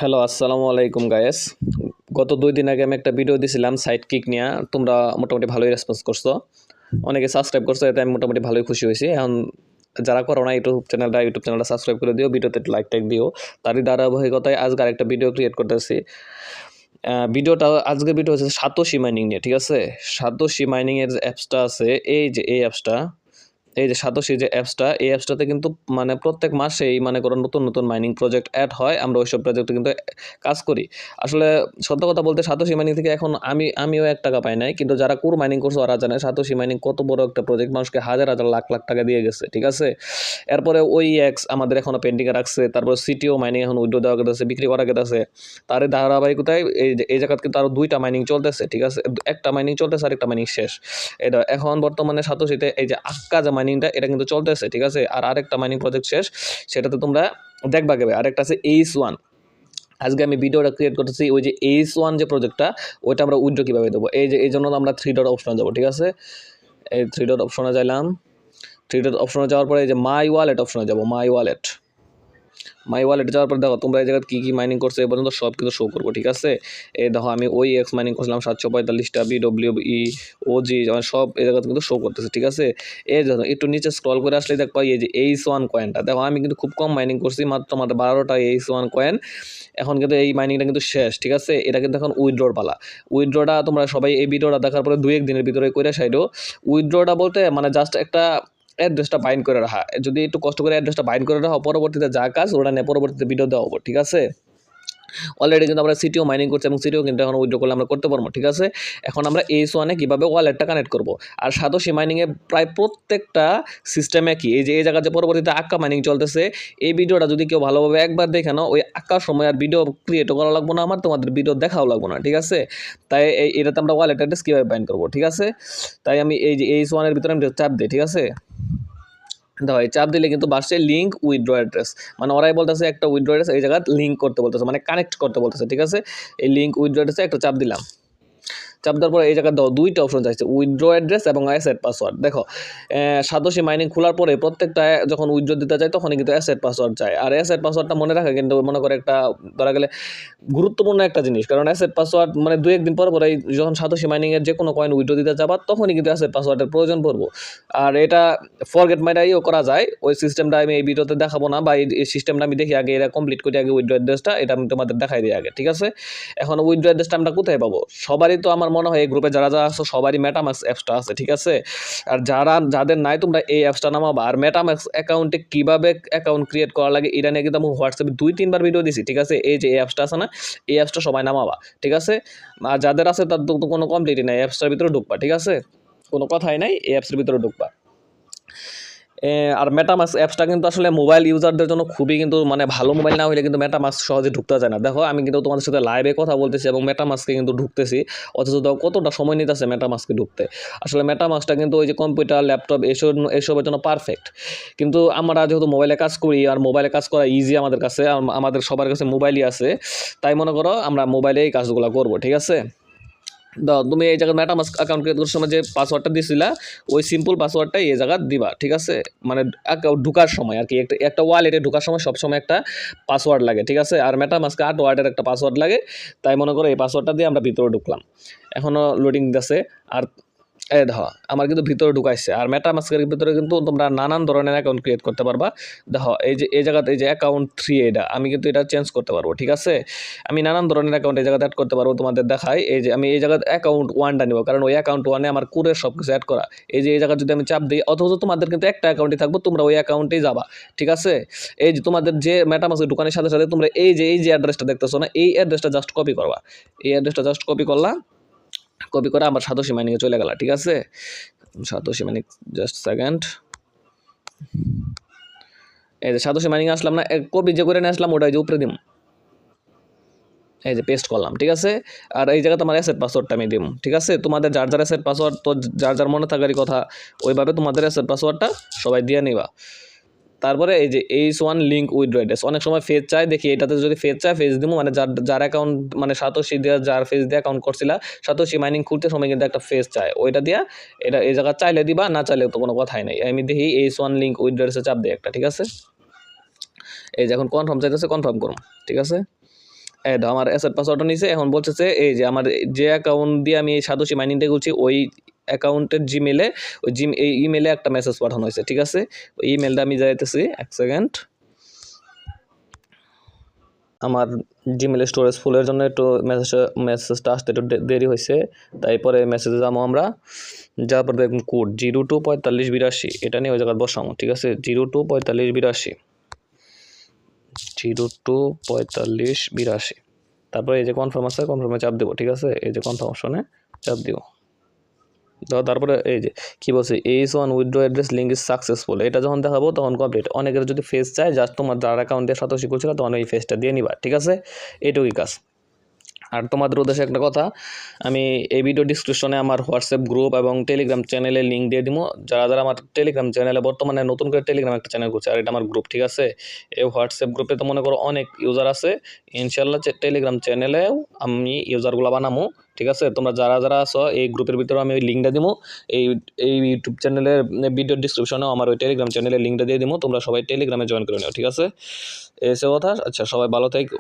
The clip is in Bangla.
হ্যালো, আসসালামু আলাইকুম গায়েস। গত 2 দিন আগে আমি একটা ভিডিও দিছিলাম সাইডকিক নিয়া। তোমরা মোটামুটি ভালোই রেসপন্স করছো। অনেকে সাবস্ক্রাইব করছো, এতে আমি মোটামুটি ভালোই খুশি হইছি। এখন যারা করো না ইউটিউব চ্যানেলটা সাবস্ক্রাইব করে দিও, ভিডিওতে একটু লাইক টাইক দিও। তারই ধারাবাহিকতায় আজকে আরেকটা ভিডিও ক্রিয়েট করতেছি। আজকের ভিডিও হচ্ছে সাতোশি মাইনিং নিয়ে, ঠিক আছে? সাতোশি মাইনিং এর যে অ্যাপসটা আছে, এই অ্যাপসটা, এই যে সাতোশি যে অ্যাপসটা, এই অ্যাপসটাতে কিন্তু মানে প্রত্যেক মাসেই মনে করো নতুন নতুন মাইনিং প্রজেক্ট অ্যাড হয়। আমরা ওইসব প্রজেক্টে কিন্তু কাজ করি। আসলে সত্য কথা বলতে সাতোশি মাইনিং থেকে এখন আমিও 1 টাকা পাই নাই, কিন্তু যারা কোর মাইনিং করছে ওরা জানে সাতোশি মাইনিং কত বড় একটা প্রজেক্ট, মানুষকে হাজার হাজার লাখ লাখ টাকা দিয়ে গেছে, ঠিক আছে? এরপরে ওই এক্স আমাদের এখনো পেন্ডিংয়ে রাখছে। তারপর সিটিও মাইনিং এখন উইড্রো দেওয়া গেছে, বিক্রি করা গেছে। তার ধারাবাহিকতায় এই জায়গায় কিন্তু আরো 2টা মাইনিং চলতেছে, ঠিক আছে? একটা মাইনিং চলতেছে আর একটা মাইনিং শেষ। এটা এখন বর্তমানে সাতোশিতে এই যে আক্কা যে মাইনিংটা, এটা কিন্তু চলতেছে, ঠিক আছে? আর আরেকটা মাইনিং প্রজেক্ট শেষ, সেটাতে তোমরা দেখবা গেবে। আরেকটা আছে এইচ1। আজকে আমি ভিডিওটা ক্রিয়েট করতেছি ওই যে এইচ1 যে প্রজেক্টটা, ওইটা আমরা উইড্রো কীভাবে দেবো। এই জন্য আমরা 3 ডট অপশনে যাবো, ঠিক আছে? এই 3 ডট অপশনে যাইলাম। 3 ডট অপশনে যাওয়ার পরে এই যে মাই ওয়ালেট অপশনে যাবো। মাই ওয়ালেটে যাওয়ার পর দেখো তোমরা এই জায়গায় কী কী মাইনিং করছো এ পর্যন্ত সব কিছু শো করবো, ঠিক আছে? এই দেখো আমি ওই এক্স মাইনিং করছিলাম 745টা, BWE, OG সব এই জায়গাতে কিন্তু শো করতেছে, ঠিক আছে? এই দেখো একটু নিচে স্ক্রল করে আসলে দেখো এই যে এইচ1 কয়েনটা, দেখো আমি কিন্তু খুব কম মাইনিং করছি, মাত্র 12টা এইচ1 কয়েন। এখন কিন্তু এই মাইনিংটা কিন্তু শেষ, ঠিক আছে? এটা কিন্তু এখন উইথড্রর পালা। উইথড্রটা তোমরা সবাই এই ভিডিওটা দেখার পরে 2-1 দিনের ভিতরে করে সাইডও। উইথড্রটা বলতে মানে জাস্ট একটা অ্যাড্রেসটা বাইন্ড করে রাখা। যদি একটু কষ্ট করে অ্যাড্রেসটা বাইন্ড করে রাখো, পরবর্তীতে যা কাজ ওটা নিয়ে পরবর্তীতে ভিডিও দেওয়া হবে, ঠিক আছে? অলরেডি কিন্তু আমরা সিটিও মাইনিং করছি এবং সিটিও কিন্তু এখন উইথড্র করলে আমরা করতে পারবো, ঠিক আছে? এখন আমরা এইচ1-এ কীভাবে ওয়ালেটটা কানেক্ট করবো। আর সাতোশি মাইনিংয়ে প্রায় প্রত্যেকটা সিস্টেমে কি এই যে জায়গায় যে পরবর্তীতে আক্কা মাইনিং চলতেছে, এই ভিডিওটা যদি কেউ ভালোভাবে একবার দেখে নাও, ওই আক্কার সময় আর ভিডিও ক্রিয়েটও করা লাগবো না, আমার তোমাদের ভিডিও দেখাও লাগবো না, ঠিক আছে? তাই এটাতে আমরা ওয়ালেট অ্যাড্রেস কীভাবে বাইন্ড করবো, ঠিক আছে? তাই আমি এই যে এইচ1-এর ভিতরে আমি চাপ দিই, ঠিক আছে? দেখো এই চাপ দিলে কিন্তু বাসছে লিঙ্ক উইথড্র অ্যাড্রেস, মানে ওরাই বলতেছে একটা উইথড্র অ্যাড্রেস এই জায়গায় লিঙ্ক করতে বলতেছে, মানে কানেক্ট করতে বলতেছে, ঠিক আছে? এই লিঙ্ক উইথড্র অ্যাড্রেসে একটা চাপ দিলাম। চাপ দেওয়ার পরে এই জায়গায় দাও 2টা অপশন চাইছে, উইথড্র অ্যাড্রেস এবং অ্যাসেট পাসওয়ার্ড। দেখো সাতোশি মাইনিং খোলার পরে প্রত্যেকটা যখন উইথড্র দিতে যায় তখনই কিন্তু অ্যাসেট পাসওয়ার্ড চায়। আর অ্যাসেট পাসওয়ার্ডটা মনে রাখা কিন্তু মনে করে একটা ধরা গেলে গুরুত্বপূর্ণ একটা জিনিস, কারণ অ্যাসেট পাসওয়ার্ড মানে 2-1 দিন পর পরে যখন সাতোশি মাইনিংয়ের যে কোনো কয়েন উইথড্র দিতে যাবা তখনই কিন্তু অ্যাসেট পাসওয়ার্ডের প্রয়োজন পড়বো। আর এটা ফরগেট মাইরাইও করা যায়, ওই সিস্টেমটা আমি এই ভিডিওতে দেখাবো না, বা এই সিস্টেমটা আমি দেখি আগে, এটা কমপ্লিট করি আগে উইথড্র অ্যাড্রেসটা, এটা আমি তোমাদের দেখাই দিই আগে, ঠিক আছে? এখন উইথড্র অ্যাড্রেসটা আমরা কোথায় পাবো? সবারই তো আমার মনে হয় এই গ্রুপে যারা আছো সবারই মেটামাক্স অ্যাপসটা আছে, ঠিক আছে? আর যাদের নাই তোমরা এই অ্যাপসটা নামাবা। আর মেটামাক্স অ্যাকাউন্টে কীভাবে অ্যাকাউন্ট ক্রিয়েট করা লাগে এটা নিয়ে কিন্তু আমি হোয়াটসঅ্যাপে 2-3 বার ভিডিও দিছি, ঠিক আছে? এই যে এই অ্যাপসটা আছে না, এই অ্যাপসটা সবাই নামাবা, ঠিক আছে? আর যাদের আছে তার তো কোনো কমপ্লিটই নাই, অ্যাপসটার ভিতরে ঢুকবা, ঠিক আছে? কোনো কথাই নাই, এই অ্যাপসের ভিতরে ঢুকবা। আর মেটামাস্ক অ্যাপসটা কিন্তু আসলে মোবাইল ইউজারদের জন্য খুবই কিন্তু মানে ভালো মোবাইল না হলে কিন্তু মেটামাস্ক সহজে ঢুকতে যায় না। দেখো আমি কিন্তু তোমাদের সাথে লাইভে কথা বলতেছি এবং মেটামাস্কে কিন্তু ঢুকতেছি, অথচ দেখো কতটা সময় নিতেছে মেটামাস্কে ঢুকতে। আসলে মেটামাস্কটা কিন্তু ওই যে কম্পিউটার, ল্যাপটপ এসবের জন্য পারফেক্ট। কিন্তু আমরা যেহেতু মোবাইলে কাজ করি আর মোবাইলে কাজ করা ইজি আমাদের কাছে, আমাদের সবার কাছে মোবাইলই আছে, তাই মনে করো আমরা মোবাইলে এই কাজগুলো করবো, ঠিক আছে? দাও তুমি এই জায়গায় মেটামাস্ক অ্যাকাউন্ট ক্রিয়েট করার সময় যে পাসওয়ার্ডটা দিছিলা, ওই সিম্পল পাসওয়ার্ডটাই এই জায়গায় দিবা, ঠিক আছে? মানে অ্যাকাউন্ট ঢোকার সময় আর কি, একটা ওয়ালেটে ঢোকার সময় সবসময় একটা পাসওয়ার্ড লাগে, ঠিক আছে? আর মেটামাস্কে 8 ওয়ার্ডের একটা পাসওয়ার্ড লাগে। তাই মনে করো এই পাসওয়ার্ডটা দিয়ে আমরা ভিতরে ঢুকলাম। এখনও লোডিং দিতেছে। আর দেখো আমার কিন্তু ভিতরে ঢুকাইছে। আর মেটামাস্কের ভিতরে কিন্তু তোমরা নানান ধরনের অ্যাকাউন্ট ক্রিয়েট করতে পারবা। দেখো এই যে এই জায়গাতে এই যে অ্যাকাউন্ট 3 এটা আমি কিন্তু এটা চেঞ্জ করতে পারবো, ঠিক আছে? আমি নানান ধরনের অ্যাকাউন্ট এই জায়গাতে অ্যাড করতে পারবো, তোমাদের দেখাই। এই যে আমি এই জায়গাতে অ্যাকাউন্ট 1টা নিব, কারণ ওই অ্যাকাউন্ট 1-এ আমার কোরের সব কিছু অ্যাড করা। এই যে এই জায়গায় যদি আমি চাপ দিই, অথচ তোমাদের কিন্তু একটা অ্যাকাউন্টই থাকবো, তোমরা ওই অ্যাকাউন্টেই যাবা, ঠিক আছে? এই যে তোমাদের যে মেটামাস্কের ঢুকানোর সাথে সাথে তোমরা এই যে অ্যাড্রেসটা দেখতেছো না, এই অ্যাড্রেসটা জাস্ট কপি করবা। এই অ্যাড্রেসটা জাস্ট কপি করলা, কপি করে আমার সাতোশি মাইনিংয়ে চলে গেল, ঠিক আছে? Satoshi mining, just second. এই যে সাতোশি মাইনিং আসলাম না, কপি যে করে নিয়ে আসলাম ওটা যে উপরে দিম, এই যে পেস্ট করলাম, ঠিক আছে? আর এই জায়গাতে আমার অ্যাসেট পাসওয়ার্ডটা আমি দিম, ঠিক আছে? তোমাদের যার অ্যাসেট পাসওয়ার্ড তো যার মনে থাকারই কথা, ওইভাবে তোমাদের অ্যাসেট পাসওয়ার্ডটা সবাই দিয়ে নিবা। তারপরে এই যে এইচ1 লিঙ্ক উইথড্র অ্যাড্রেস, অনেক সময় ফেজ চায়, দেখি এটাতে যদি ফেজ চায় ফেজ দিব, মানে যার অ্যাকাউন্ট মানে সাতোশি দিয়ে যার ফেজ দিয়ে অ্যাকাউন্ট করছিলা, সাতোশি মাইনিং খুলতে সময় কিন্তু একটা ফেজ চায়, ওইটা দিয়া এটা এই জায়গা চাইলে দিবা, না চাইলে তো কোনো কথাই নেই। আমি দেখি এইচ1 লিঙ্ক উইথড্র অ্যাড্রেসে চাপ দিই একটা, ঠিক আছে? এই যে এখন কনফার্ম চাইতেছে, কনফার্ম করুন, ঠিক আছে? অ্যাড আমার অ্যাসেট পাসওয়ার্ডটা নিছে, এখন বলতেছে এই যে আমার যে অ্যাকাউন্ট দিয়ে আমি এই সাতোশি মাইনিংটা করছি ওই অ্যাকাউন্টের জিমেলে এই ইমেলে একটা মেসেজ পাঠানো হয়েছে, ঠিক আছে। ওই ইমেলটা আমি যাইতেছি, এক সেকেন্ড। আমার জিমেল স্টোরেজ ফুলের জন্য একটু মেসেজটা আসতে একটু দেরি হয়েছে, তারপরে মেসেজে যাবো আমরা, যাওয়ার পর দেখুন কোড 024582, এটা নিয়ে ওই জায়গায় বসাবো, ঠিক আছে। 024582, 024582, তারপরে এই যে কনফার্ম আছে, কনফার্মে চাপ দেবো, ঠিক আছে। এই যে কনফার্ম অপশনে চাপ দিব, তারপরে এই যে কি বলছে, H1 withdraw address link is successful, এটা যখন দেখাবো তখন কমপ্লিট। অনেকের যদি ফেস চায়, জাস্ট তোমার যার অ্যাকাউন্টে সাতোশি করছিল তখন এই ফেসটা দিয়ে নিবা, ঠিক আছে। এইটুকুই কাজ। আর তোমাদের উদ্দেশ্যে একটা কথা, আমি এই ভিডিও ডিসক্রিপশনে আমার হোয়াটসঅ্যাপ গ্রুপ এবং টেলিগ্রাম চ্যানেলের লিঙ্ক দিয়ে দিব। যারা যারা আমার টেলিগ্রাম চ্যানেলে বর্তমানে নতুন করে টেলিগ্রাম একটা চ্যানেল করছে, আর এটা আমার গ্রুপ, ঠিক আছে। এই হোয়াটসঅ্যাপ গ্রুপে তো মনে করো অনেক ইউজার আছে, ইনশাল্লাহ টেলিগ্রাম চ্যানেলেও আমি ইউজারগুলো বানাবো, ঠিক আছে। তোমরা যারা যারা আছো এই গ্রুপের ভিতরে আমি ওই লিঙ্কটা দিব, এই এই ইউটিউব চ্যানেলের ভিডিও ডিসক্রিপশনেও আমার ওই টেলিগ্রাম চ্যানেলের লিঙ্কটা দিয়ে দিব, তোমরা সবাই টেলিগ্রামে জয়েন করে নিও, ঠিক আছে। এসে কথা। আচ্ছা, সবাই ভালো থেকো।